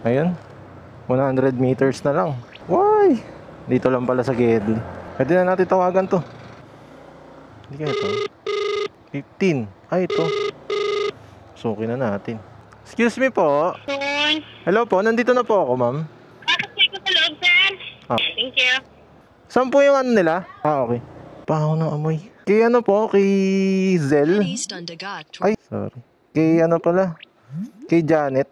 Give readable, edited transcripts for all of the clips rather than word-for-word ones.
Ayun. 100 meters na lang. Why? Dito lang pala sa Gedli. Pwede na natin tawagan to. Hindi kaya ito. 15. Ay, ito. Suki na natin. Excuse me po. Hello po, nandito na po ako, ma'am. Kasi ko sa loob, sir. Ah. Thank you. Saan po yung ano nila? Ah, okay. Baho ng amoy. Kay ano po? Kay Zel? Ay, sorry. Kay ano pala? Kay Janet.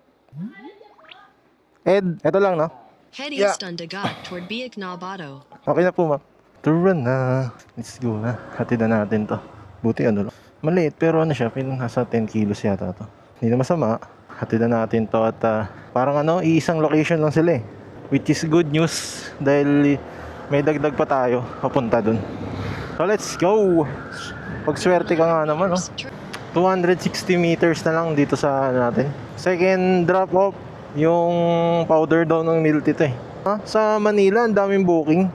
Ed, eto lang, no? Head Yeah. east on Dagat toward Biak Nabato. Okay na po, ma'am. Tara na. Let's go na. Hatid na natin to. Buti ano lang. Maliit, pero ano siya, nasa 10 kilos yata to. Hindi na masama. Hatid na natin to at parang ano, iisang location lang sila eh. Which is good news dahil may dagdag pa tayo papunta dun. So let's go. Pagswerte ka nga naman, oh. 260 meters na lang dito sa ano natin. Second drop off yung powder daw ng milk ito eh. Sa Manila ang daming booking.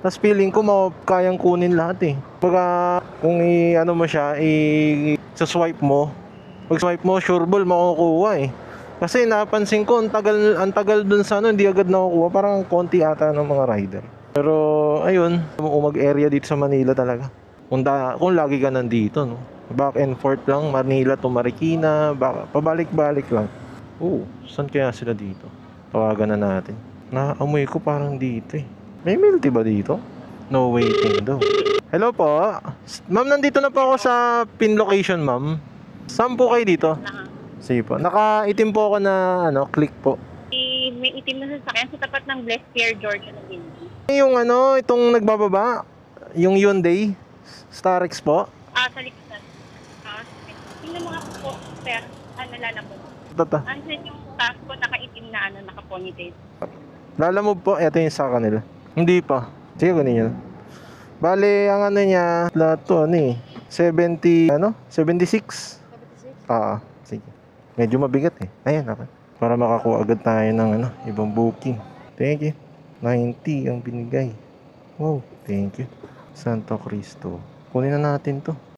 Tapos feeling ko kayang kunin lahat eh. Pagka kung i-ano mo siya, i-swipe mo, pag swipe mo, sure ball makukuha eh. Kasi napansin ko, ang tagal dun sa ano, hindi agad nakukuha. Parang konti ata ng mga rider. Pero ayun, umag area dito sa Manila talaga. Kung lagi ka nandito, no? Back and forth lang, Manila to Marikina, pabalik-balik lang. Saan kaya sila dito? Tawagan na natin. Naamoy ko parang dito eh. May milk tea ba dito? No waiting daw. Hello po. Ma'am, nandito na po ako sa pin location, ma'am. Saan po kayo dito? Sige po. Nakaitim po ako na click po. May itim na sasakyan sa tapat ng Blessed Pierre Georgia ng Gindi. Yung itong nagbababa, yung Hyundai Starex po. Sa likutan. Tingnan mo nga po, sir. Nalala po. Tata. Andiyan yung task ko, nakaitim na naka-ponytail. Lalamove po, ito yung sa kanila. Hindi pa. Sige, kunin nyo. Bale, ang ano niya, lahat to, 70, 76? Sige. Medyo mabigat eh. Ayan, okay. Para makakuha agad tayo ng ibang booking. Thank you. 90 ang binigay. Wow, thank you. Santo Cristo. Kunin na natin to.